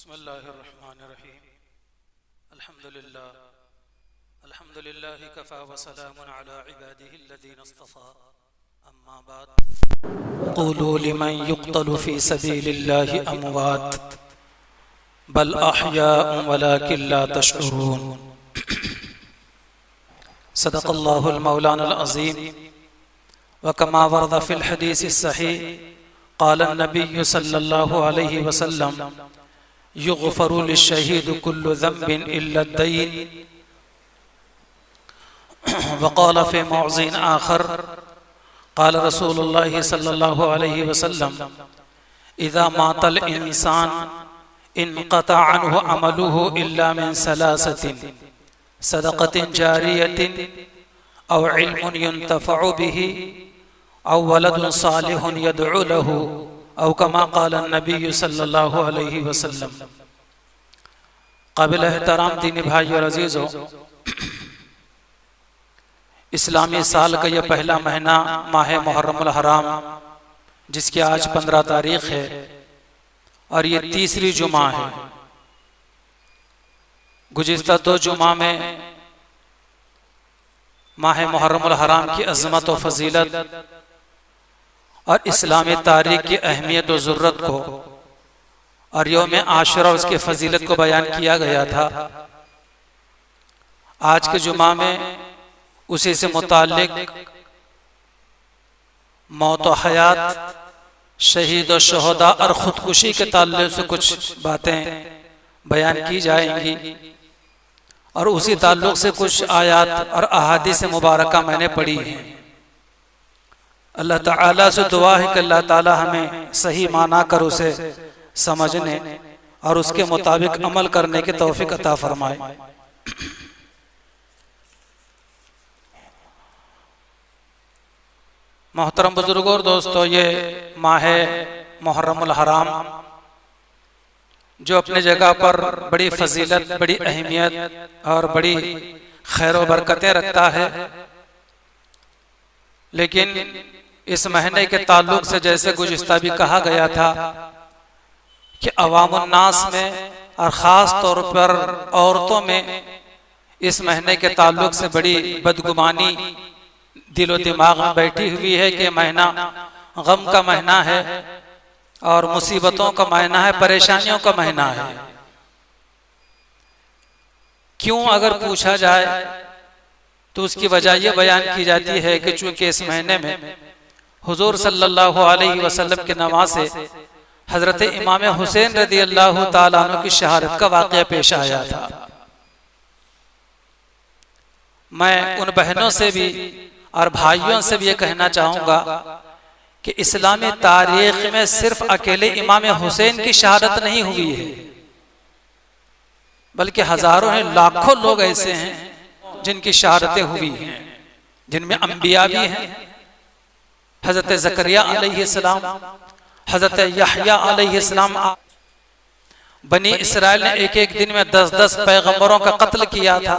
बिस्मिल्लाहिर्रहमानिर्रहीम अल्हम्दुलिल्लाह कफ़ा व सलामुन अला इबादिहिल्लज़ीना इस्तफ़ा अम्मा बाद क़ूलू लिमन युक़्तलु फ़ी सबीलिल्लाहि अमवात बल अहयाउन वलाकिन ला तशऊरून। सदक़ल्लाहुल मौलानाल अज़ीम व कमा वरद फ़िल हदीसिस सहीह क़ाल नबी सल्लल्लाहु अलैहि वसल्लम युग़फ़रु लिश्शहीद कुल्लु ज़ंबिन इल्ला अद्दयन व क़ाल फ़ी मौज़िन आख़र क़ाल रसूलुल्लाहि सल्लल्लाहु अलैहि वसल्लम इज़ा मातल इंसान इन्क़ता अन्हु अमलुहु इल्ला मिन सलासतिन सदक़तिन जारियतिन औ इल्मुन युन्तफ़अु बिही औ वलदुन सालिहुन यदअु लहु औ कमा क़ाल नबी सल्लल्लाहु अलैहि वसल्लम। काबिल एहतराम दीनी भाई और अजीज़ों, इस्लामी साल का यह पहला महीना माह मुहर्रमुल हराम, जिसकी आज 15 तारीख है और ये तीसरी जुमा है। गुज़िश्ता 2 जुमा में माह मुहर्रमुल हराम की अज़मत और फजीलत और इस्लामी तारीख की अहमियत और ज़रूरत को और यौम आशुरा उसकी फजीलत को बयान किया गया था। आज के जुमा में उसी से मुताल्लिक मौत और हयात, शहीद और शोहदा और खुदकुशी के ताल्लुक से कुछ बातें बयान की जाएंगी और उसी ताल्लुक से कुछ आयात और अहादीस मुबारका मैंने पढ़ी हैं। अल्लाह ताला से दुआ है कि अल्लाह ताला हमें सही माना कर उसे समझने और उसके मुताबिक अमल करने की तौफीक अता फरमाए। मोहतरम बुजुर्गों और दोस्तों, ये माह मुहर्रमुल हराम जो अपनी जगह पर बड़ी फजीलत, बड़ी अहमियत और बड़ी खैर व बरकतें रखता है, लेकिन इस महीने के ताल्लुक से जैसे गुज़िश्ता भी कहा गया था कि अवामुन नास में और ख़ास तौर पर औरतों में इस महीने के ताल्लुक से बड़ी बदगुमानी दिलो दिमाग में बैठी हुई है कि महीना गम का महीना है और मुसीबतों का महीना है, परेशानियों का महीना है। क्यों अगर पूछा जाए तो उसकी वजह यह बयान की जाती है कि चूंकि इस महीने में हुजूर सल्लल्लाहु अलैहि वसल्लम के नवासे हजरत इमाम हुसैन रज़ी अल्लाह ताला अन्हु की शहादत का वाक़या पेश आया था। मैं उन बहनों से भी और भाइयों से भी ये कहना चाहूँगा कि इस्लामी तारीख में सिर्फ अकेले इमाम हुसैन की शहादत नहीं हुई है, बल्कि हजारों हैं, लाखों लोग ऐसे हैं जिनकी शहादतें हुई हैं, जिनमें अंबिया भी हैं। हजरत ज़करिया अलैहिस्सलाम, हजरत यहया अलैहिस्सलाम, बनी इसराइल ने एक एक दिन में 10-10 पैगंबरों का कत्ल किया था।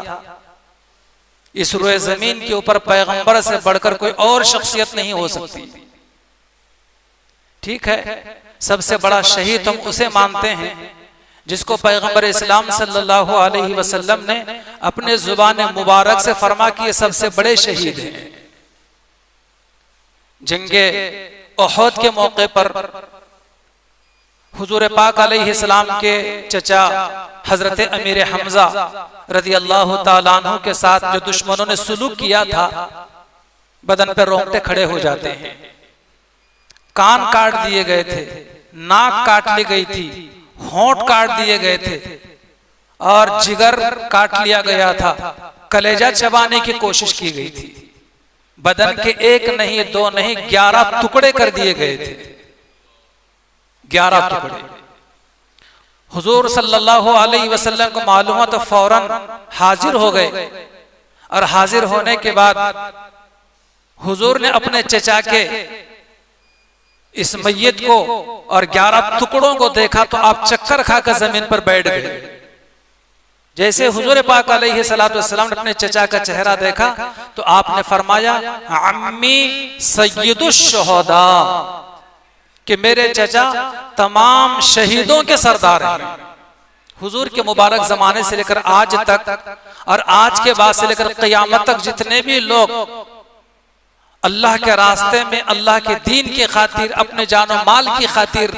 इस रोए जमीन के ऊपर पैगंबर से बढ़कर कोई और शख्सियत नहीं हो सकती। ठीक है, सबसे बड़ा शहीद हम उसे मानते हैं जिसको पैगंबर इस्लाम सल्लल्लाहु अलैहि वसल्लम ने अपने जुबान मुबारक से फरमा कि ये सबसे बड़े शहीद हैं। जंगे उहद के मौके पर हुजूर पाक अलैहिस्सलाम के चचा हजरत अमीर हमजा रज़ी अल्लाह ताला अन्हु के साथ जो दुश्मनों ने सुलूक किया था, बदन पर रोंगटे खड़े हो जाते हैं। कान काट दिए गए थे, नाक काट ली गई थी, होंठ काट दिए गए थे और जिगर काट लिया गया था, कलेजा चबाने की कोशिश की गई थी। बदन के 1 नहीं 2 नहीं 11 टुकड़े कर दिए गए थे, 11 टुकड़े। हुजूर सल्लल्लाहु अलैहि वसल्लम को मालूम हुआ तो फौरन हाजिर हो गए और हाजिर होने के बाद हुजूर ने अपने चचा के इस मैयत को और 11 टुकड़ों को देखा तो आप चक्कर खाकर जमीन पर बैठ गए। जैसे हुजूर पाक अलैहिस्सलातु वस्सलाम ने अपने चचा का चेहरा देखा तो आपने फरमाया, अम्मी सय्यदुश शुहदा, कि मेरे चचा तमाम शहीदों के सरदार हैं। हुजूर के मुबारक जमाने से लेकर आज तक और आज के बाद से लेकर क़यामत तक जितने भी लोग अल्लाह के रास्ते में अल्लाह के दीन की खातिर अपने जानो माल की खातिर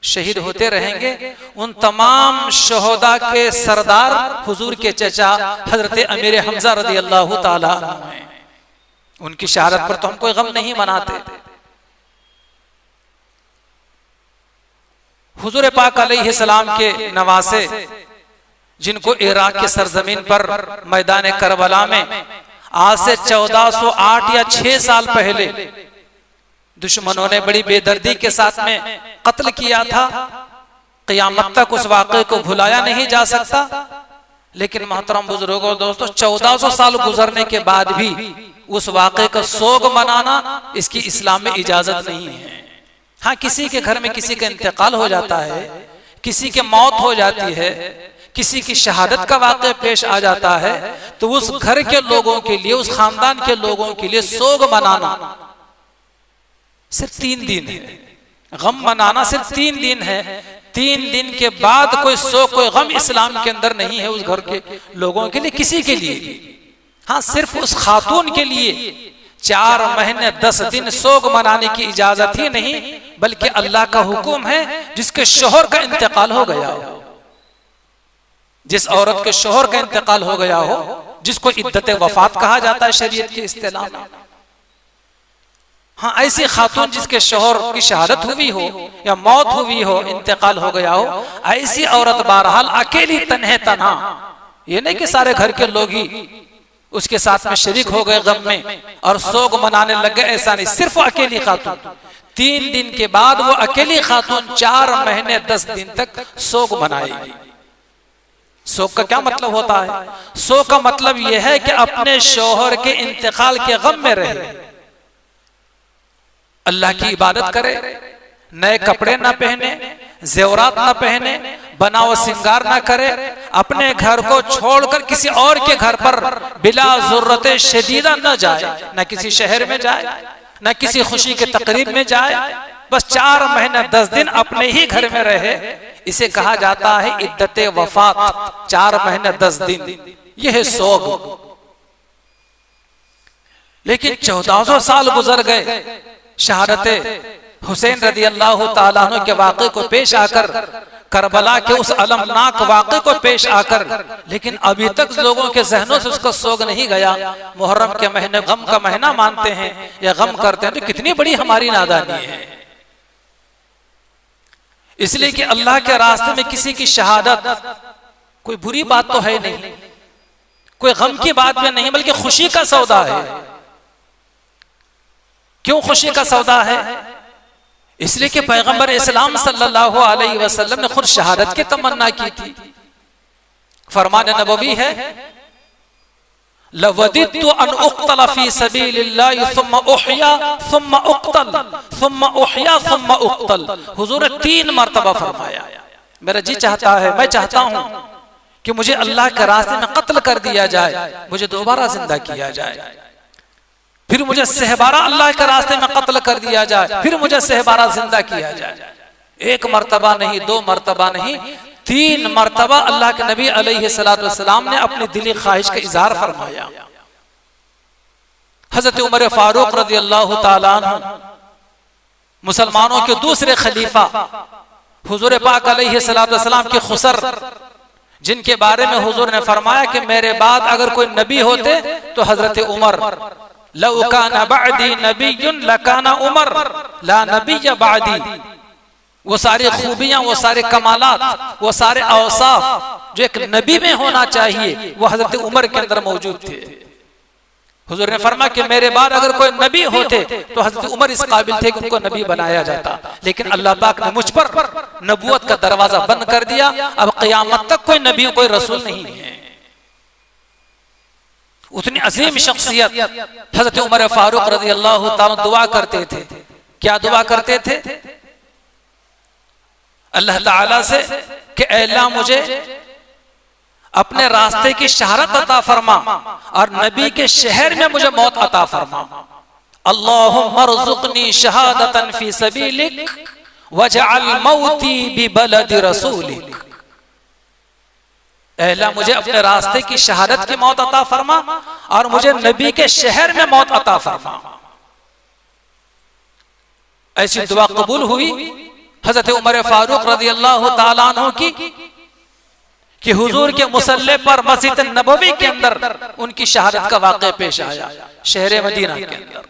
शहीद होते रहेंगे, उन तमाम शहोदा के सरदार हुजूर के चचा हजरत अमीर हमजा रज़ी अल्लाह ताला हैं। उनकी शहादत पर तो हम कोई गम नहीं मनाते। हुजूर पाक अलैहिस्सलाम के नवासे जिनको इराक के सरजमीन पर मैदान करबला में आज से 1408 या 6 साल पहले दुश्मनों ने बड़ी बेदर्दी के साथ में कत्ल किया था, क़यामत तक उस वाक़े को भुलाया नहीं जा सकता। लेकिन मोहतरम बुजुर्गों दोस्तों, 1400 साल गुजरने के बाद भी उस वाक़े का सोग मनाना इसकी इस्लाम में इजाजत नहीं है। हाँ, किसी के घर में किसी का इंतकाल हो जाता है, किसी की मौत हो जाती है, किसी की शहादत का वाक़या पेश आ जाता है, तो उस घर के लोगों के लिए, उस खानदान के लोगों के लिए सोग मनाना सिर्फ 3 दिन है। गम मनाना सिर्फ 3 दिन है। 3 दिन के बाद कोई सोग, कोई गम इस्लाम के अंदर नहीं है उस घर के लोगों के लिए, किसी के लिए। हाँ, सिर्फ उस खातून के लिए 4 महीने 10 दिन सोग मनाने की इजाजत ही नहीं, बल्कि अल्लाह का हुक्म है जिसके शोहर का इंतकाल हो गया हो, जिस औरत के शोहर का इंतकाल हो गया हो, जिसको इद्दत वफात कहा जाता है शरीयत के इस्तिलाह में। हाँ, ऐसी खातून जिसके शोहर की शहादत हुई हो या मौत हुई हो, इंतकाल हो गया हो, ऐसी औरत बहरहाल अकेली तन्हे तन्हा, ये नहीं कि सारे घर के लोग ही उसके साथ में शरीक हो गए गम में और सोग मनाने लग गए, ऐसा नहीं। सिर्फ अकेली खातून 3 दिन के बाद वो अकेली खातून 4 महीने 10 दिन तक सोग मनाएगी। सोग का क्या मतलब होता है? सोग का मतलब यह है कि अपने शोहर के इंतकाल के गम में रहे, अल्लाह की इबादत करे, नए कपड़े ना पहने, जेवरात ना पहने, बनाओ सिंगार ना करे, अपने घर को छोड़कर किसी और के घर पर बिला ज़रूरत शदीदा न जाए, न किसी शहर में जाए, न किसी खुशी के तकरीब में जाए, बस 4 महीने 10 दिन अपने ही घर में रहे। इसे कहा जाता है इद्दत वफात, 4 महीने 10 दिन, यह है सोग। लेकिन 1400 साल गुजर गए, शहादत हुसैन रज़ी अल्लाह ताला अन्हु के वाक़े को पेश आकर, करबला के उस अलमनाक वाक़े को पेश आकर, लेकिन अभी तक लोगों के जहनों से उसका सोग नहीं गया। मुहर्रम के महीने गम का महीना मानते हैं या गम करते हैं, तो कितनी बड़ी हमारी नादानी है। इसलिए कि अल्लाह के रास्ते में किसी की शहादत कोई बुरी बात तो है नहीं, कोई गम की बात भी नहीं, बल्कि खुशी का सौदा है। क्यों खुशी का सौदा है? इसलिए कि पैगंबर इस्लाम सल्लल्लाहु अलैहि वसल्लम ने खुद शहादत की तमन्ना की थी। फरमान नबवी है, लवदितु अन उक़्तल फी सबीलिल्लाह सुम्मा उहया सुम्मा उक़्तल सुम्मा उहया सुम्मा उक़्तल। हुजूर ने 3 मरतबा फरमाया, मेरा जी चाहता है, मैं चाहता हूं कि मुझे अल्लाह के रास्ते में कत्ल कर दिया जाए, मुझे दोबारा जिंदा किया जाए, फिर मुझे सहबारा अल्लाह के रास्ते में कत्ल कर दिया जाए, फिर मुझे सहबारा जिंदा किया जाए। 1 मरतबा नहीं, 2 मरतबा नहीं, 3 मरतबा अल्लाह के नबी अलैहिस्सलातु वस्सलाम ने अपनी दिली ख्वाहिश का इजहार फरमाया। हजरत उमर फारूक रज़ी अल्लाह ताला अन्हु मुसलमानों के दूसरे खलीफा, हुजूर पाक अलैहिस्सलातु वस्सलाम के खुसर, जिनके बारे में हुजूर ने फरमाया कि मेरे बाद अगर कोई नबी होते तो हजरत उमर, लौ काना बअदी नबियुन लकाना उमर ला नबिय्य बअदी। वो सारी खूबियां, वो सारे कमालात, वो सारे औसाफ जो एक नबी में होना चाहिए, वो हजरत उमर के अंदर मौजूद थे। हुजूर ने फरमाया कि मेरे बाद अगर कोई नबी होते तो हजरत उमर इस काबिल थे कि उनको नबी बनाया जाता, लेकिन अल्लाह पाक ने मुझ पर नबूवत का दरवाजा बंद कर दिया। अब क़यामत तक कोई नबी, कोई रसूल नहीं है। उतनी अजीम शख्सियत हजरत उमर फारूक रज़ी अल्लाह ताला दुआ करते थे। क्या दुआ करते थे? अल्लाह ताला से कि ऐ अल्लाह मुझे अपने रास्ते की शहारत अता फरमा और नबी के शहर में मुझे मौत अता फरमा। अल्लाहुम्मा रज़ुक़नी शहादतन फी सबीलिक वजअल मौती बिबलदि रसूलिक। अल्लाह मुझे अपने रास्ते की शहादत की मौत अता फरमा और मुझे नबी के शहर में मौत अता फरमा। ऐसी दुआ कबूल हुई हजरत उमर फारूक रज़ी अल्लाह ताला अन्हु की कि हुजूर के मुसल्ले पर मस्जिद नबवी के अंदर उनकी शहादत का वाक़या पेश आया शहर मदीना के अंदर।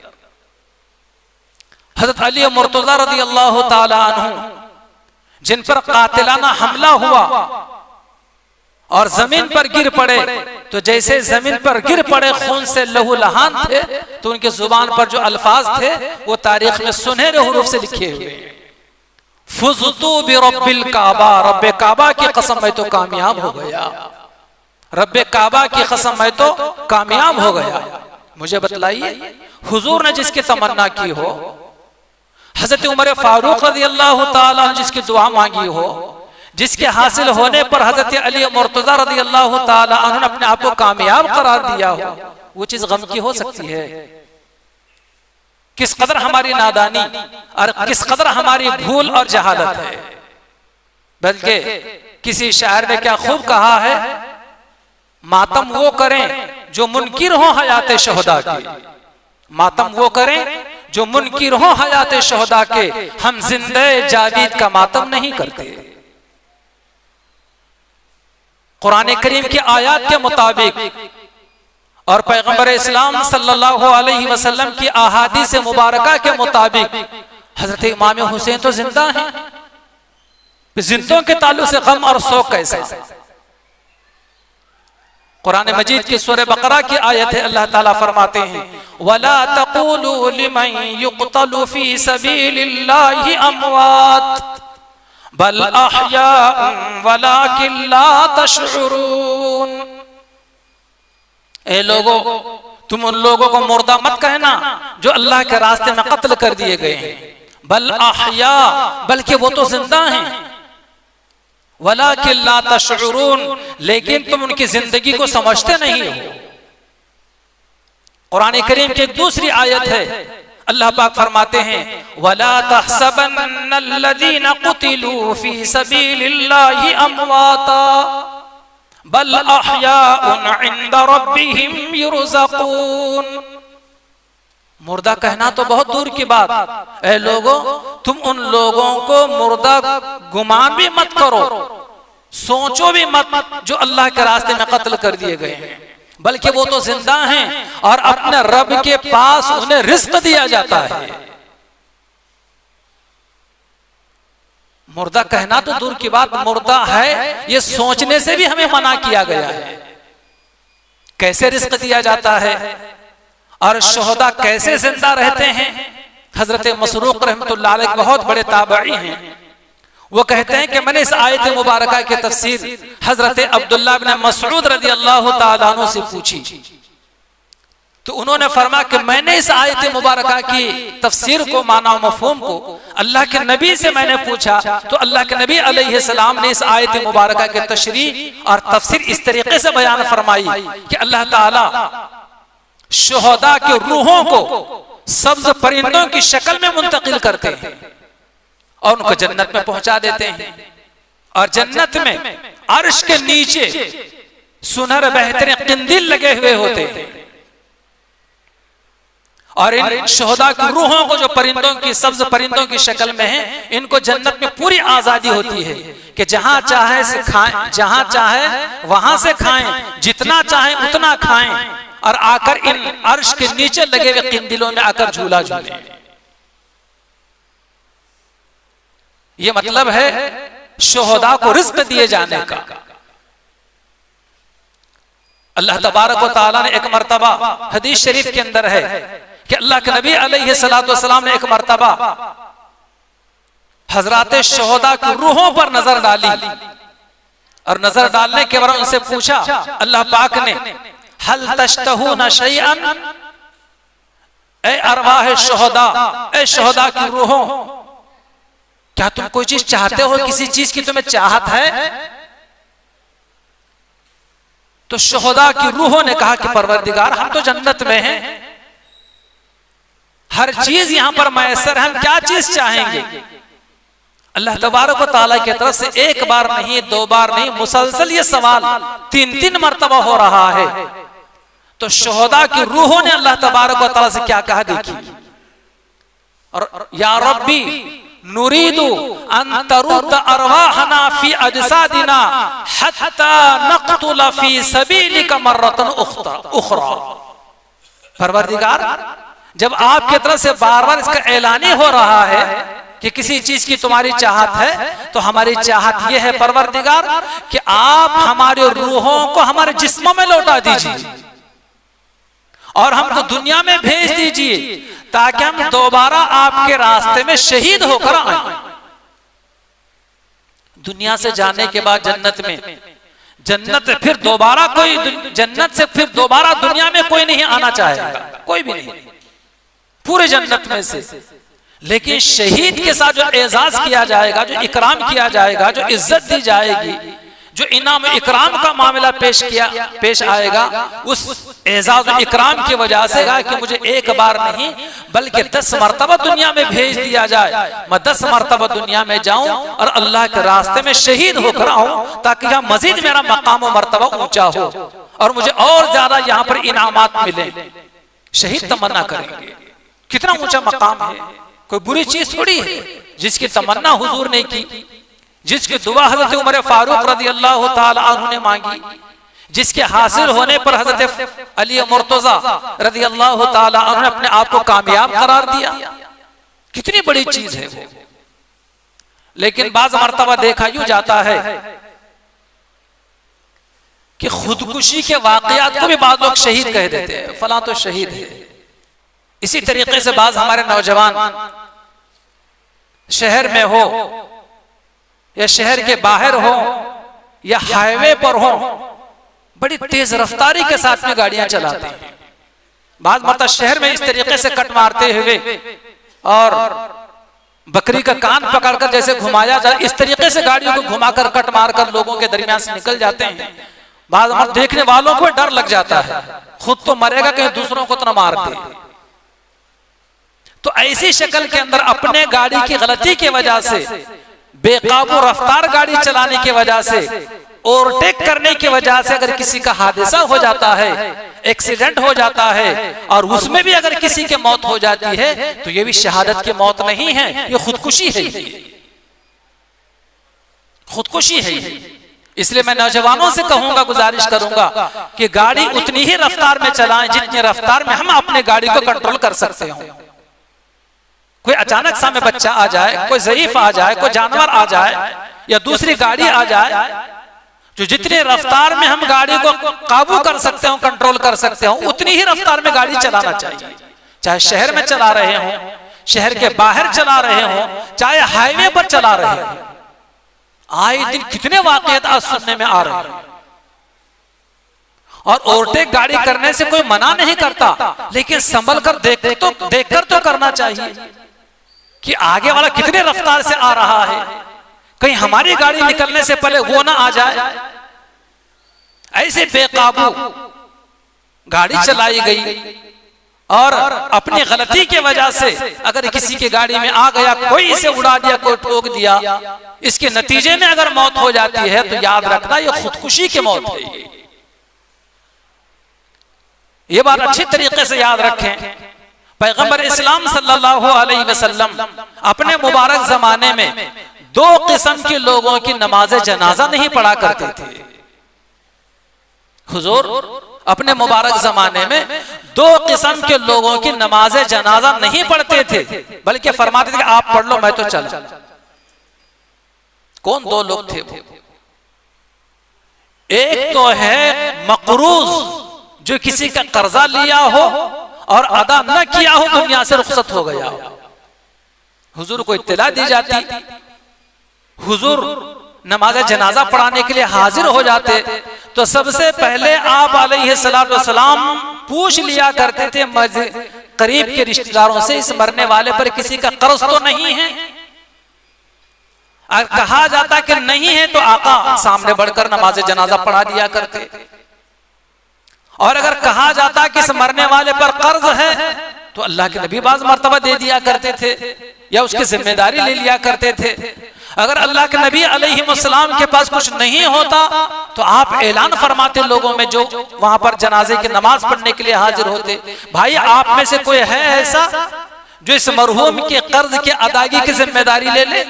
हजरत अली मुर्तज़ा रज़ी अल्लाह ताला अन्हु जिन पर कातिलाना हमला हुआ और जमीन पर गिर पड़े, तो जैसे जमीन पर गिर पड़े खून से लहूलहान थे, तो उनके जुबान पर जो अल्फाज थे वो तारीख में सुनहरे हुरूफ से लिखे हुए, फुज़तु बिरब्बिल काबा, रब्बे काबा की कसम मैं तो कामयाब हो गया, रब्बे काबा की कसम मैं तो कामयाब हो गया। मुझे बतलाइए हुजूर ने जिसकी तमन्ना की हो, हजरत उमर फारूक रज़ी अल्लाह ताला अन्हु जिसकी दुआ मांगी हो, जिसके हासिल होने पर हजरत अली मुर्तज़ा रज़ी अल्लाह ताला अन्हु ने अपने आप को कामयाब करार दिया हो, वो चीज गम की हो सकती है? किस कदर हमारी नादानी और किस कदर हमारी भूल और जहालत है। बल्कि किसी शायर ने क्या खूब कहा है, मातम वो करें जो मुनकिर हो हयात शोहदा के, मातम वो करें जो मुनकिर हो हयात शोहदा के, हम जिंदे जावीद का मातम नहीं करते। कुरान करीम की आयत के मुताबिक और पैगंबर इस्लाम सल्लल्लाहु अलैहि वसल्लम की अहादीस मुबारका के मुताबिक हजरत इमाम हुसैन तो जिंदा हैं, जिंदों के ताल्लुक से गम और शोक कैसा? कुरान मजीद की सूरह बकरा की आयत है, अल्लाह ताला फरमाते हैं वला तक़ूलू लिमन युक़तलु फी सबीलिल्लाहि अमवात बल अहयाउन वलाकिन ला तशउरून। ए लोगों, तुम उन लोगों को मुर्दा मत कहना जो अल्लाह के रास्ते में कत्ल कर दिए गए हैं, बल अहया, बल्कि वो तो जिंदा हैं, वलाकिन ला तशउरून, लेकिन तुम उनकी जिंदगी को समझते नहीं हो। कुरान करीम की एक दूसरी आयत है, अल्लाह पाक फरमाते हैं वला तहसबन्नल्लज़ीना कुतिलू फी सबीलिल्लाहि अमवाता बल अहयाउन इंद रब्बिहिम युरज़क़ून। मुर्दा कहना तो बहुत दूर की बात। ए लोगों, तुम उन लोगों को मुर्दा गुमान भी मत करो, सोचो भी मत जो अल्लाह के रास्ते में कत्ल कर दिए गए हैं, बल्कि वो तो जिंदा हैं और अपने रब के पास उन्हें रिस्क दिया जाता है। मुर्दा कहना तो दूर की बात, मुर्दा है ये सोचने से भी हमें मना किया गया है। कैसे रिस्क दिया जाता है और शोहदा कैसे जिंदा रहते हैं? हजरत मसरूक रहमतुल्लाह अलैह बहुत बड़े ताबई हैं, वो कहते हैं कि मैंने इस आयत मुबारका की तफसीर हजरत अब्दुल्लाह बिन मसऊद रज़ी अल्लाह ताला अन्हु से पूछी, तो उन्होंने फरमाया कि मैंने इस आयत मुबारका की तफसीर को, माना मफहूम को अल्लाह के नबी से मैंने पूछा, तो अल्लाह के नबी अलैहिस्सलाम ने इस आयत मुबारका के तशरीह और तफसीर इस तरीके से बयान फरमाई कि अल्लाह ताला शुहदा के रूहों को सब्ज परिंदों की शक्ल में मुंतकिल करते हैं और उनको जन्नत में पहुंचा देते हैं, और जन्नत में अर्श के नीचे सुनहरे बेहतरीन किंदिल लगे हुए होते हैं, और इन शोहदा की रूहों को जो परिंदों की सब्ज परिंदों की शक्ल में है, इनको जन्नत में पूरी आजादी होती है कि जहां चाहे से खाएं, जहां चाहे वहां से खाएं, जितना चाहे उतना खाएं, और आकर इन अर्श के नीचे लगे हुए किंदिलों में आकर झूला झूले। ये मतलब है शोहदा को रिस्क दिए जाने का। अल्लाह तबारक व तआला ने एक मर्तबा हदीस शरीफ के अंदर है कि अल्लाह के नबी अलैहिस्सलातु वस्सलाम ने एक मर्तबा हजरात शोहदा की रूहों पर नजर डाली, और नजर डालने के बाद उनसे पूछा अल्लाह पाक ने हल तश्तहूना शैअन, ए अरवाह शोहदा, ए शोहदा की रूहों, क्या तुम कोई चीज चाहते हो? किसी चीज की तुम्हें चाहत है? तो शोहदा की रूहों ने कहा कि परवरदिगार, हम तो जन्नत में हैं, हर चीज यहां पर मैसर है, हम क्या चीज चाहेंगे? अल्लाह तबारक व तआला की तरफ से एक बार नहीं, दो बार नहीं, मुसलसल ये सवाल 3-3 मर्तबा हो रहा है। तो शोहदा की रूहों ने अल्लाह तबारक व तआला से क्या कहा देखिए, और या रब्बी नुरीदु अन तरुद्द अरवाहना फी अजसादिना हत्ता नक़तुल फी सबीलिका मर्रतन उखरा। परवरदिगार, जब आपकी तरफ से बार बार इसका ऐलानी हो रहा है कि किसी चीज की तुम्हारी चाहत है, तो हमारी चाहत यह है परवरदिगार कि आप हमारे रूहों को हमारे जिस्मों में लौटा दीजिए और हमको दुनिया में भेज दीजिए, ताकि हम दोबारा आपके रास्ते में शहीद होकर आए। दुनिया से जाने के बाद जन्नत में, जन्नत फिर दोबारा कोई, जन्नत से फिर दोबारा दुनिया में कोई नहीं आना चाहेगा, कोई भी नहीं, पूरे जन्नत में से। लेकिन शहीद के साथ जो एजाज किया जाएगा, जो इकराम किया जाएगा, जो इज्जत दी जाएगी, जो इनाम इकराम का मामला पेश आएगा, उस एजाज इकराम की वजह से कि मुझे एक बार नहीं बल्कि 10 मरतबा दुनिया में भेज दिया जाए, मैं 10 मरतबा दुनिया में जाऊं और अल्लाह के रास्ते में शहीद होकर आऊं, ताकि यहाँ मजीद मेरा मकाम और मरतबा ऊंचा हो और मुझे और ज्यादा यहाँ पर इनामात मिले। शहीद तमन्ना करेंगे, कितना ऊंचा मकाम है, कोई बुरी चीज थोड़ी है जिसकी तमन्ना हुजूर ने की, जिसकी दुआ हजरत उमर फारूक रज़ी अल्लाह ताला अन्हु ने मांगी, जिसके हासिल होने पर हजरत अली मुर्तजा रज़ी अल्लाह ताला अन्हु ने अपने आप को कामयाब करार दिया। कितनी बड़ी चीज है वो। लेकिन बाज़ मर्तबा देखा यूं जाता है कि खुदकुशी के वाकयात को भी बाद लोग शहीद कह देते हैं, फलां तो शहीद है। इसी तरीके से बाज़ हमारे नौजवान शहर में हो या शहर के बाहर हो या हाईवे पर हो, बड़ी तेज रफ्तारी के साथ में गाड़ियां चलाते हैं। बाद मतलब शहर में इस तरीके से कट मारते हुए और बकरी का कान पकड़कर जैसे घुमाया जाए, इस तरीके से गाड़ियों को घुमाकर कट मारकर लोगों के दरमियान से निकल जाते हैं। बाद देखने वालों को डर लग जाता है, खुद तो मरेगा कहीं दूसरों को तो न मार दे। तो ऐसी शक्ल के अंदर अपने गाड़ी की गलती की वजह से, बेकाबू रफ्तार गाड़ी चलाने की वजह से, ओवरटेक करने की वजह से अगर किसी का हादसा हो जाता है, एक्सीडेंट हो जाता है और उसमें भी अगर किसी की मौत हो जाती है, तो ये भी शहादत की मौत नहीं है, ये खुदकुशी है, खुदकुशी है। इसलिए मैं नौजवानों से कहूंगा, गुजारिश करूंगा कि गाड़ी उतनी ही रफ्तार में चलाएं जितनी रफ्तार में हम अपने गाड़ी को कंट्रोल कर सकते हो। कोई अचानक सामने बच्चा आ जाए, कोई ज़ईफ आ जाए, कोई जानवर आ जाए या दूसरी गाड़ी आ जाए, जो जितनी रफ्तार में हम गाड़ी को काबू कर सकते हो, कंट्रोल कर सकते हो, उतनी ही रफ्तार में गाड़ी चलाना चाहिए। चाहे शहर में चला रहे हो, शहर के बाहर चला रहे हो, चाहे हाईवे पर चला रहे हो। आए दिन कितने वाकयात आज सुनने में आ रहे हैं। और ओवरटेक गाड़ी करने से कोई मना नहीं करता, लेकिन संभल कर देखकर तो करना चाहिए कि आगे वाला कितने रफ्तार से आ रहा है, कहीं हमारी गाड़ी निकलने से पहले वो ना आ जाए। ऐसे बेकाबू गाड़ी चलाई गई और अपनी गलती की वजह से अगर किसी की गाड़ी में आ गया, कोई इसे उड़ा दिया, कोई ठोक दिया, इसके नतीजे में अगर मौत हो जाती है तो याद रखना ये खुदकुशी की मौत है। ये बात अच्छी तरीके से याद रखें। पैगंबर इस्लाम सल्लल्लाहु अलैहि वसल्लम अपने मुबारक जमाने में 2 किस्म के लोगों की नमाज जनाजा नहीं पढ़ा करते थे। हुजूर अपने मुबारक जमाने में 2 किस्म के लोगों की नमाज जनाजा नहीं पढ़ते थे, बल्कि फरमाते थे कि आप पढ़ लो, मैं तो चला। कौन 2 लोग थे वो? एक तो है मकरूज, जो किसी का कर्जा लिया हो और अदा न किया हो, दुनिया से रुखसत हो गया। हुजूर को इत्तला दी जाती, हुजूर नमाज जनाजा पढ़ाने के लिए हाजिर हो जाते, तो सबसे पहले आप अलैहिस्सलातु वस्सलाम पूछ लिया करते थे करीब के रिश्तेदारों से, इस मरने वाले पर किसी का कर्ज तो नहीं है? अगर कहा जाता कि नहीं है तो आका सामने बढ़कर नमाज जनाजा पढ़ा दिया करते। और अगर कहा जाता कि इस मरने वाले पर कर्ज है तो अल्लाह के नबी बाज मर्तबा दे दिया करते थे या उसकी जिम्मेदारी ले लिया करते थे। अगर अल्लाह के नबी अलैहिस्सलाम के पास कुछ नहीं होता तो आप ऐलान फरमाते लोगों में जो वहां पर जनाजे की नमाज पढ़ने के लिए हाजिर होते, भाई आप में से कोई है ऐसा जो इस मरहूम के कर्ज की अदायगी की जिम्मेदारी ले ले।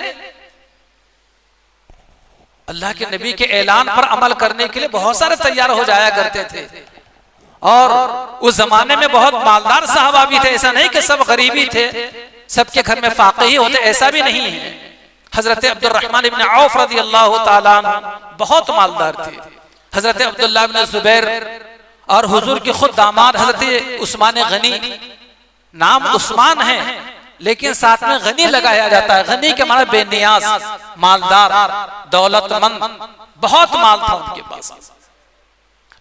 अल्लाह के नबी के ऐलान पर अमल करने के लिए बहुत सारे तैयार हो जाया करते थे। और उस जमाने में बहुत मालदार साहबा भी थे, ऐसा नहीं कि सब गरीबी थे, सबके घर में फाक़ही होते, ऐसा भी नहीं है। हजरत अब्दुर्रहमान इब्न औफ रज़ी अल्लाह ताला अन्हु बहुत मालदार थे। हजरत अब्दुल्लाह इब्न जुबैर और हुजूर के खुद दामाद हजरत उस्मान गनी, नाम उस्मान है लेकिन साथ में गनी लगाया जाता है। गनी के माने बेनियाज, मालदार, दौलतमंद, बहुत माल था उनके पास।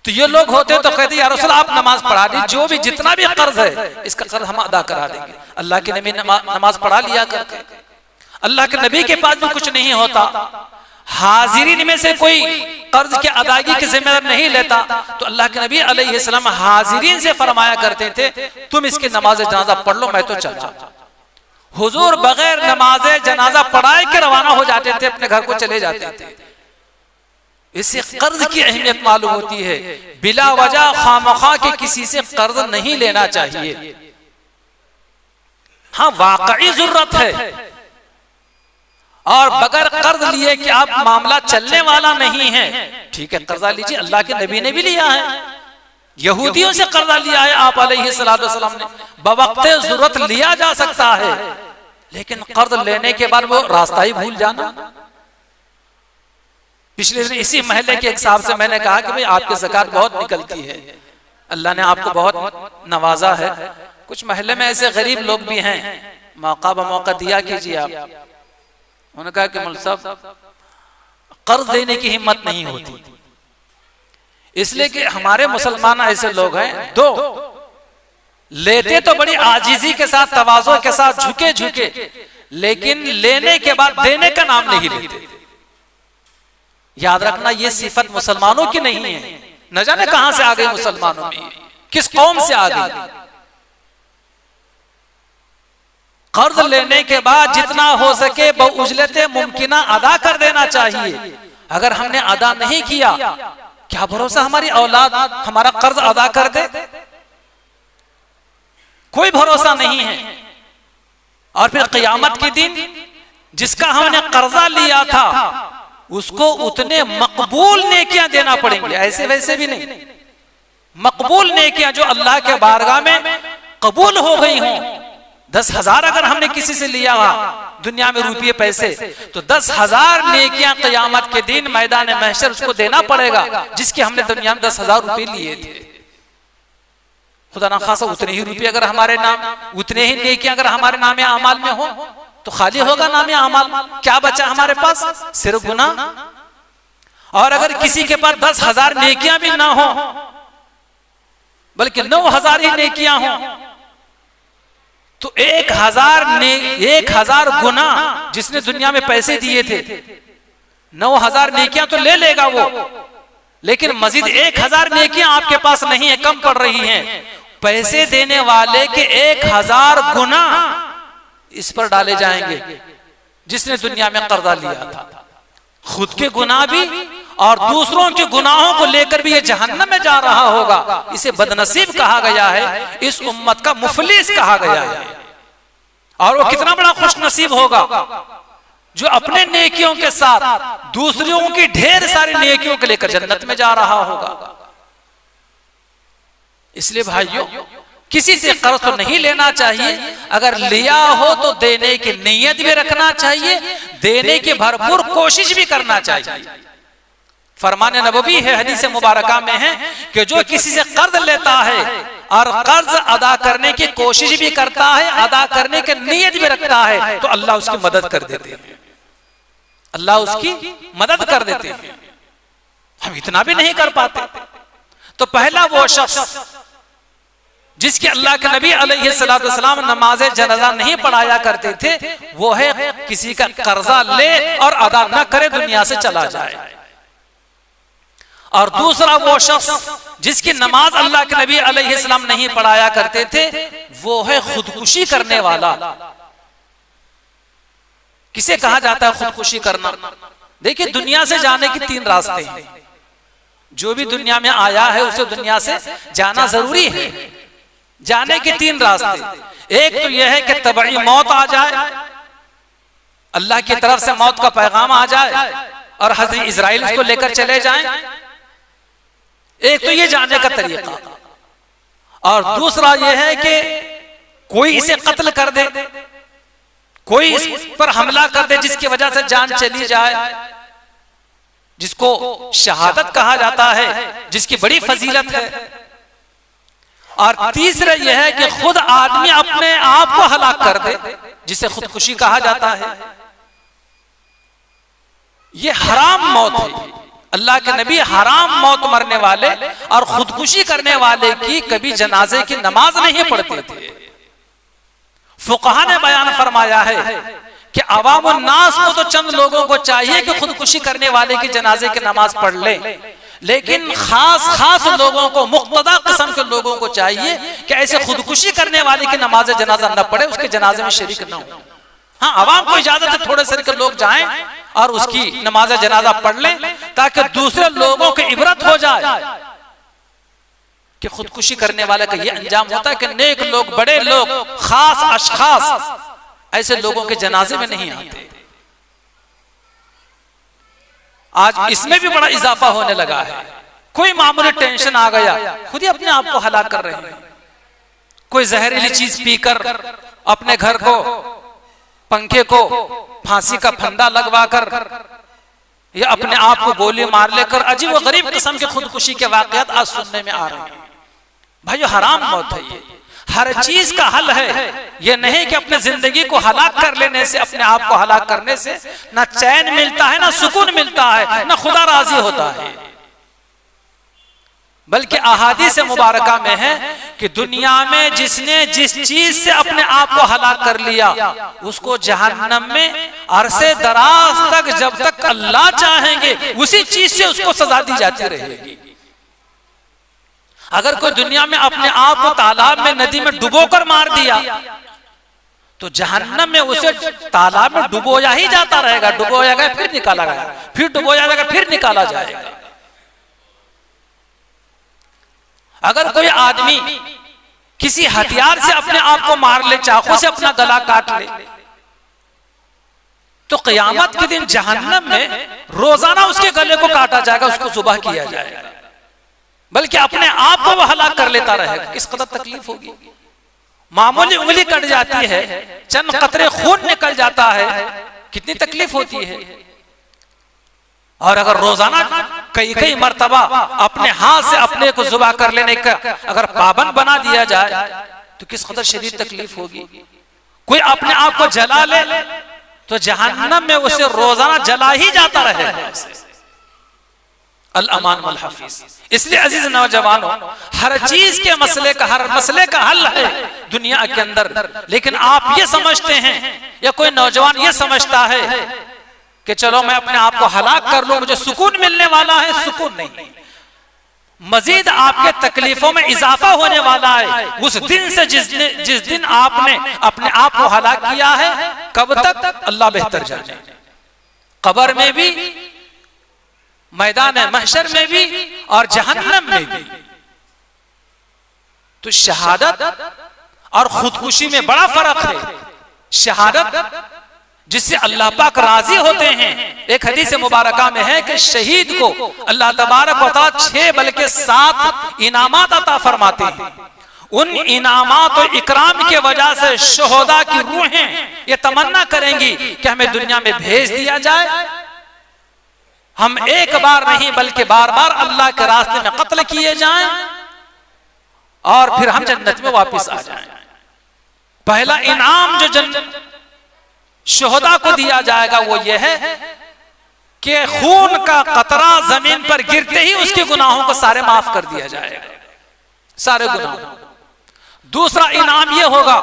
तो ये लोग होते तो कहते या रसूल आप नमाज पढ़ा दी, जो भी जितना भी कर्ज है इसका कर्ज हम अदा करा देंगे। अल्लाह के नबी नमाज पढ़ा लिया करते। अल्लाह के नबी के पास भी कुछ नहीं होता, हाजिरीन में से कोई कर्ज की अदायगी की जिम्मेदारी नहीं लेता तो अल्लाह के नबी अलैहिस्सलाम हाजिरीन से फरमाया करते थे तुम इसकी नमाज जनाजा पढ़ लो, मैं तो चल जाता। हुजूर बगैर नमाज जनाजा पढ़ाए के रवाना हो जाते थे, अपने घर को चले जाते थे। इससे कर्ज की अहमियत मालूम होती है। बिला वजह खामखा के किसी से कर्ज नहीं लेना चाहिए। हाँ वाकई जरूरत है और बगैर कर्ज लिए कि आप मामला चलने वाला नहीं है, ठीक है कर्जा लीजिए। अल्लाह के नबी ने भी लिया है, यहूदियों से कर्जा लिया है आप अलैहिस्सलाम ने। बवक्ते जरूरत लिया जा सकता है लेकिन कर्ज लेने के बाद वो रास्ता ही भूल जाना। पिछले दिन इसी महल्ले के एक साहब से मैंने कहा कि भाई आपकी ज़कात बहुत निकलती है, अल्लाह ने आपको बहुत नवाजा है, कुछ महल्ले में ऐसे गरीब लोग भी हैं, मौका ब मौका दिया कीजिए आप। उन्होंने कहा कि मौलवी साहब कर्ज देने की हिम्मत नहीं होती, इसलिए कि हमारे मुसलमान ऐसे लोग हैं, दो लेते तो बड़ी आजीजी के साथ, तवाज़ो के साथ, झुके झुके, लेकिन लेने के बाद देने का नाम नहीं लेते। याद रखना ये सिफत मुसलमानों की नहीं है, न जाने कहां से आ गई मुसलमानों में, किस कौम से आ गई। कर्ज लेने के बाद जितना हो सके बउजलते मुमकिना अदा कर देना चाहिए। अगर हमने अदा नहीं किया, क्या भरोसा हमारी औलाद हमारा कर्ज अदा कर दे, कोई भरोसा नहीं है। और फिर क़यामत के दिन जिसका हमने कर्जा लिया था उसको उतने मकबूल नेकियां देना पड़ेंगे, ऐसे वैसे भी नहीं, मकबूल नेकियां जो अल्लाह के बारगाह में कबूल हो गई हों। 10,000 अगर हमने किसी से लिया दुनिया में रुपये पैसे, तो 10,000 नेकियां क़यामत के दिन मैदान महशर उसको देना पड़ेगा जिसके हमने दुनिया में 10,000 रुपये लिए थे। खुदा ना खासा उतने ही रुपये अगर हमारे नाम, उतने ही नेकियां अगर हमारे नामे अमाल में हो तो खाली होगा नामे अमाल, क्या बचा हमारे पास, सिर्फ गुनाह। और अगर किसी के पास 10,000 नेकियां भी ना हो बल्कि 9,000 ही नेकियां हो तो 1,000 गुना जिसने दुनिया में पैसे दिए थे, 9,000 नेकियां तो ले लेगा वो, लेकिन मजीद 1,000 नेकियां आपके पास नहीं है, कम पड़ रही हैं। पैसे देने वाले के 1,000 गुना इस पर डाले जाएंगे जिसने दुनिया में कर्जा लिया था। खुद के गुनाह भी और दूसरों के गुनाहों को लेकर भी ये जहन्नम में जा रहा होगा। इसे बदनसीब कहा गया है, इस उम्मत का मुफलिस कहा गया है। और वो कितना बड़ा खुशनसीब होगा जो अपने नेकियों के साथ दूसरों की ढेर सारी नेकियों को लेकर जन्नत में जा रहा होगा। इसलिए भाइयों किसी से कर्ज तो नहीं लेना चाहिए, अगर लिया हो तो देने की नीयत भी रखना चाहिए, देने की भरपूर कोशिश भी करना चाहिए। फरमान नबवी है, हदीस मुबारका में है कि जो किसी से कर्ज लेता है और कर्ज अदा करने की कोशिश भी करता है, अदा करने की नीयत भी रखता है, तो अल्लाह उसकी मदद कर देते हैं, अल्लाह उसकी मदद कर देते हैं। हम इतना भी नहीं कर पाते। तो पहला वो शख्स जिसके अल्लाह के नबी अलैहिस्सलाम नमाज जनाजा नहीं पढ़ाया करते थे, वो है किसी का कर्जा ले और अदा न करे, दुनिया से चला जाए। और दूसरा वो शख्स जिसकी नमाज अल्लाह के नबी अलैहिस्सलाम नहीं पढ़ाया करते थे, वो है खुदकुशी करने वाला। किसे कहा जाता है खुदकुशी करना? देखिए, दुनिया से जाने के 3 रास्ते हैं। जो भी दुनिया में आया है उसे दुनिया से जाना जरूरी है। जाने के 3 रास्ते। एक तो यह है कि तबई मौत आ जाए, अल्लाह की तरफ से मौत का पैगाम आ जाए और हजरत इजराइल उसको लेकर चले जाएं। एक तो ये जाने का तरीका, और दूसरा यह है कि कोई इसे कत्ल कर दे, कोई इस पर हमला कर दे जिसकी वजह से जान चली जाए, जिसको शहादत कहा जाता है, जिसकी बड़ी फजीलत है। और तीसरा यह है कि खुद आदमी अपने आप को हलाक कर दे, जिसे खुदकुशी कहा जाता है। ये हराम मौत है। अल्लाह के नबी हराम मौत मरने वाले और खुदकुशी करने वाले की कभी जनाजे की नमाज नहीं पढ़ते थे। फुकहा ने बयान फरमाया है कि अवामुन नास को तो चंद लोगों को चाहिए कि खुदकुशी करने वाले की जनाजे की नमाज पढ़ ले, लेकिन खास लोगों को, मुक्तदा किस्म के लोगों को चाहिए कि ऐसे खुदकुशी करने वाले की नमाज जनाजा न पढ़े, उसके जनाजे में शरीक न हो। हाँ, अवाम को इजाजत है थोड़े से के लोग जाएं और उसकी नमाज जनाजा पढ़ लें, ताकि दूसरे लोगों की इबरत हो जाए कि खुदकुशी करने वाले का ये अंजाम होता है कि नेक लोग, बड़े लोग, खास अशखास ऐसे लोगों के जनाजे में नहीं आते। आज इसमें भी बड़ा इजाफा होने लगा है। कोई मामूली टेंशन आ गया, खुद ही अपने आप को हलाक कर रहे हैं। कोई जहरीली चीज पीकर अपने घर को, पंखे को फांसी का फंदा लगवाकर या अपने आप को गोली मार लेकर अजीब व गरीब किस्म के खुदकुशी के वाकयात आज सुनने में आ रहे हैं। भाई, हराम मौत है ये। हर चीज का हल है। ये नहीं कि अपने जिंदगी को हलाक कर लेने से, अपने आप को हलाक करने से ना चैन मिलता है, ना सुकून मिलता है, ना खुदा राजी होता है। बल्कि अहादीस मुबारका में है कि दुनिया में जिसने जिस चीज से अपने आप को हलाक कर लिया, उसको जहन्नम में अरसे दराज तक, जब तक अल्लाह चाहेंगे, उसी चीज से उसको सजा दी जाती रहेगी। अगर कोई दुनिया में अपने आप को तालाब में, नदी में डुबोकर मार दिया, तो जहन्नम में उसे तालाब में डुबोया ही जाता रहेगा। डुबोया गया फिर निकाला गया, फिर डुबोया जाएगा, फिर निकाला जाएगा। अगर कोई आदमी किसी हथियार से अपने आप को मार ले, चाकू से अपना गला काट ले, तो क़यामत के दिन जहन्नम में रोजाना उसके गले को काटा जाएगा, उसको ज़ुबाह किया जाएगा। बल्कि अपने आप को वो हलाक कर लेता रहेगा। किस कदर तकलीफ होगी। मामूली उंगली कट जाती है, चंद कतरे खून निकल जाता है, कितनी तकलीफ होती है। और अगर रोजाना कई मर्तबा अपने हाथ से अपने को ज़ुबाह कर लेने का अगर पाबंद बना दिया जाए, तो किस कदर शदीद तकलीफ होगी। कोई अपने आप को जला ले तो जहन्नम में उसे रोजाना जला ही जाता रहेगा। अल अमान वल हफीज। इसलिए अजीज नौजवानों, हर चीज के मसले का, हर मसले का हल है दुनिया के अंदर। लेकिन आप ये समझते हैं, या कोई नौजवान ये समझता है कि चलो मैं अपने आप को हलाक कर लूं, मुझे सुकून मिलने वाला है। सुकून नहीं, मजीद आपके तकलीफों में इजाफा होने वाला है उस दिन से जिस दिन आपने अपने आप को हलाक किया है। कब तक? अल्लाह बेहतर जाने। कब्र में भी, मैदान महशर में भी, और जहन्नम में भी। तो शहादत और खुदकुशी में बड़ा फर्क है। शहादत जिससे अल्लाह पाक राजी होते हैं। एक हदीस मुबारका में है कि शहीद को अल्लाह तबारक व तआला 6 बल्कि 7 इनामात अता फरमाते हैं। उन इनामात और इकराम के वजह से शोहदा की रूहें ये तमन्ना करेंगी कि हमें दुनिया में भेज दिया जाए, हम एक बार नहीं बल्कि बार बार अल्लाह के रास्ते में कत्ल किए जाएं और फिर हम जन्नत में वापस आ जाएं। पहला इनाम जो शोहदा को दिया जाएगा वो ये है कि खून का कतरा जमीन पर गिरते ही उसके गुनाहों को सारे माफ कर दिया जाएगा, सारे गुनाह। दूसरा इनाम ये होगा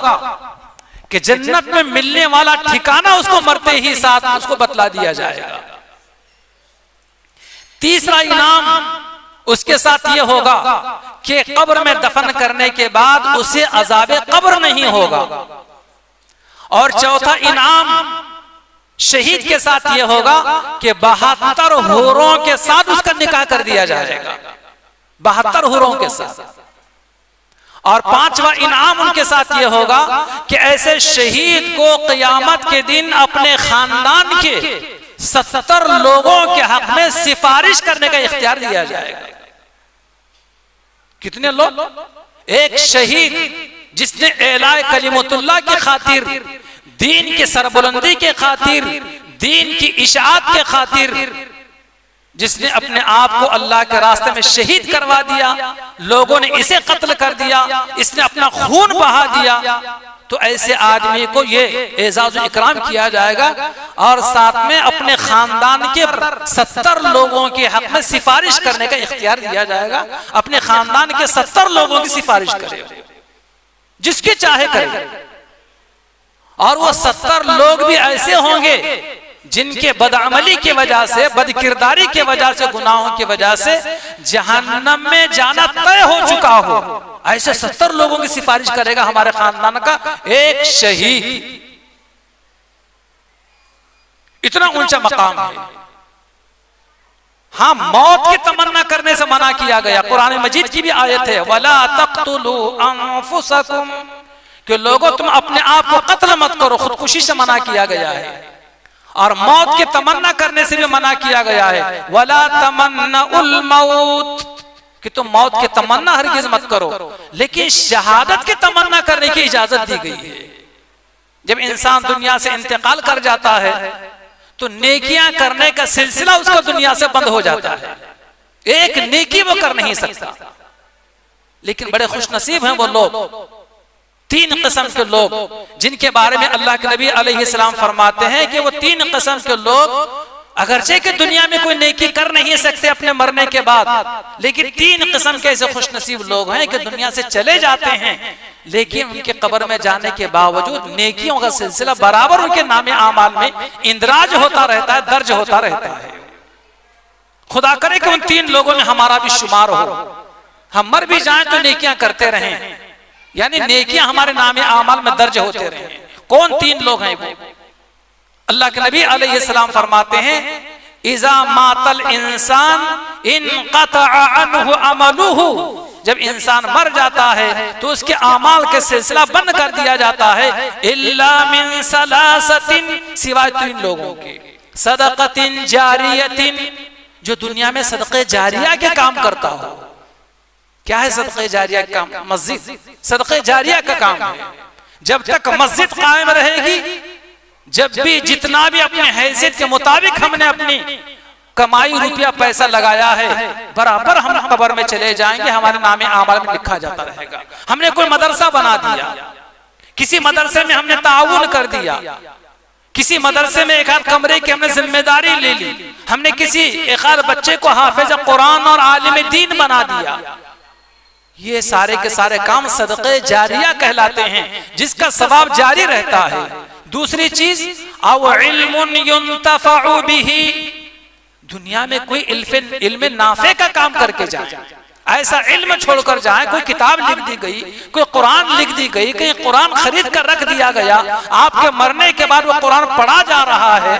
कि जन्नत में मिलने वाला ठिकाना उसको मरते ही साथ उसको बतला दिया जाएगा। तीसरा इनाम उसके साथ ये होगा कि कब्र में दफन करने के बाद उसे अजाब कब्र नहीं होगा। और चौथा इनाम शहीद के साथ यह होगा कि 72 हूरों के साथ उसका निकाह कर दिया जाएगा, 72 हूरों के साथ। और पांचवा इनाम उनके साथ यह होगा कि ऐसे शहीद को क़यामत के दिन अपने खानदान के 70 लोगों के हक में सिफारिश करने का इख्तियार दिया जाएगा। कितने लोग? एक शहीद जिसने एलाए कलिमतुल्लाह की खातिर, दीन की सरबुलंदी के खातिर, दीन की इशाअत के खातिर, जिसने अपने आप को अल्लाह के रास्ते में शहीद करवा दिया, लोगों ने इसे कत्ल कर दिया, इसने अपना खून बहा दिया, तो ऐसे आदमी को ये एजाज इकराम किया जाएगा। और साथ में अपने खानदान के 70 लोगों के हक में सिफारिश करने का इख्तियार दिया जाएगा। अपने खानदान के 70 लोगों की सिफारिश करे, जिसके चाहे करे। और वो 70 लोग भी ऐसे होंगे जिनके बदअमली की वजह से, बदकिरदारी की वजह से, गुनाहों की वजह से जहन्नम में जाना तय हो चुका हो। ऐसे 70 लोगों की सिफारिश करेगा हमारे खानदान का एक शहीद। इतना ऊंचा मकाम है। हाँ, मौत की तमन्ना करने से मना किया गया। कुरान मजीद की भी आयत है, वला तक़्तुलू अनफुसकुम, कि लोगों तुम अपने आप को कत्ल मत करो, खुदकुशी से मना किया गया है। और मौत की तमन्ना करने से भी मना किया गया है, वला तमन्नुल मौत, कि तुम मौत की तमन्ना हरगिज मत करो। लेकिन शहादत की तमन्ना करने की इजाजत दी गई है। जब इंसान दुनिया से इंतकाल कर जाता है तो नेकियां करने का सिलसिला उसका दुनिया से बंद हो जाता है। एक नेकी वो कर नहीं सकता। लेकिन बड़े खुशनसीब हैं वो लोग, 3 किस्म के लोग जिनके बारे में अल्लाह के नबी अलैहिस्सलाम फरमाते हैं कि वो 3 किस्म के लोग अगरचे कि दुनिया में कोई नेकी कर नहीं सकते अपने मरने के बाद, लेकिन 3 किस्म के ऐसे खुशनसीब लोग हैं कि दुनिया से चले जाते हैं, लेकिन उनके कब्र में जाने के बावजूद नेकियों का सिलसिला बराबर उनके नामे आमाल में इंदराज होता रहता है, दर्ज होता रहता है। खुदा करे कि उन 3 लोगों में हमारा भी शुमार हो, हम मर भी जाएं तो नेकियां करते रहें, यानी नेकियां हमारे नामे आमाल में दर्ज होते रहे। कौन 3 लोग हैं वो? अल्लाह के नबी अलैहिस्सलाम फरमाते हैं, इज़ा मातल इंसान इनक़तअ अन्हु अमलुहु, जब इंसान मर जाता है तो उसके आमाल के सिलसिला बंद कर दिया जाता है। इल्ला मिन सलासतिन, सिवाय 3 लोगों के, सदक़तिन जारियतिन, जो दुनिया में सदक़े जारिया के काम करता हो। क्या है सदक़े जारिया का काम? मस्जिद सदक़े जारिया का काम है। जब तक मस्जिद कायम रहेगी, जब भी जितना भी अपने हैसियत के मुताबिक हमने अपनी कमाई रुपया पैसा लगाया है, बराबर हम कब्र में चले जाएंगे, हमारे नामे आमाल में लिखा जाता रहेगा। हमने कोई मदरसा बना दिया, किसी मदरसे में हमने ताउन कर दिया, किसी मदरसे में एक आध कमरे की हमने जिम्मेदारी ले ली, हमने किसी एक आध बच्चे को हाफिज कुरान और आलिम दीन बना दिया, ये सारे के सारे काम सदक़े जारिया कहलाते हैं, जिसका सवाब जारी रहता है। दूसरी चीज, औ इल्मुन युंतफ़अु बिही, दुनिया में कोई इल्म नाफे का काम करके जाए, ऐसा इल्म छोड़कर जाए, कोई किताब लिख दी गई, कोई कुरान लिख दी गई, कहीं कुरान खरीद कर रख दिया गया, आपके मरने के बाद वो कुरान पढ़ा जा रहा है,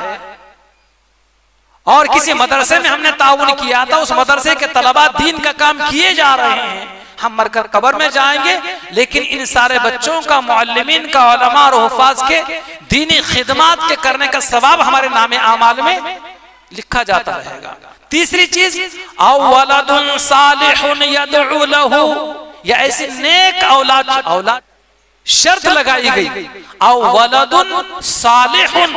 और किसी मदरसे में हमने ताउन किया था, उस मदरसे के तलबा दीन का काम किए जा रहे हैं, हम मरकर कब्र में जाएंगे, लेकिन इन सारे बच्चों का, मुअल्लिमीन का, उलमा और हुफ़ाज़ के दीनी खिदमात के करने का सवाब हमारे नामे आमाल में लिखा जाता रहेगा। तीसरी चीज, औ वलदुन सालिहुन यदउ लहू, या ऐसी नेक औलाद शर्त लगाई गई, औ वलदुन सालिहुन,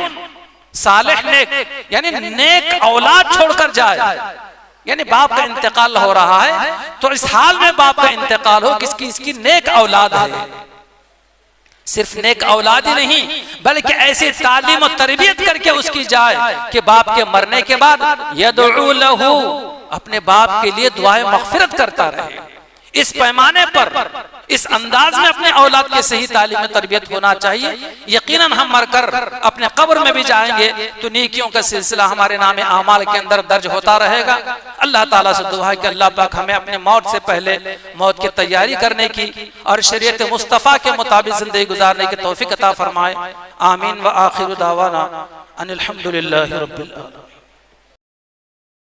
सालिह नेक, यानी नेक औलाद छोड़कर जाए, यानी बाप का इंतकाल हो रहा है तो इस हाल में बाप का इंतकाल हो, किसकी? इसकी नेक औलाद है। सिर्फ नेक औलाद ही नहीं, बल्कि ऐसी तालीम और तरबियत करके उसकी जाए कि बाप के मरने के बाद यदउ लहू, अपने बाप के लिए दुआए मग़फ़िरत करता रहे, इस पैमाने पर, इस अंदाज में अपने औलाद के सही तालीम में तरबियत होना चाहिए। यकीनन हम मरकर अपने कब्र में भी जाएंगे तो नेकियों का सिलसिला हमारे नामे आमाल के अंदर दर्ज होता रहेगा। अल्लाह ताला से दुआ है कि अल्लाह पाक हमें अपने मौत से पहले मौत की तैयारी करने की और शरीयत मुस्तफ़ा के मुताबिक जिंदगी गुजारने की तौफीक अता फरमाए। आमीन व आखिरु दावाना अनिल हम्दुलिल्लाहि रब्बिल आलमीन।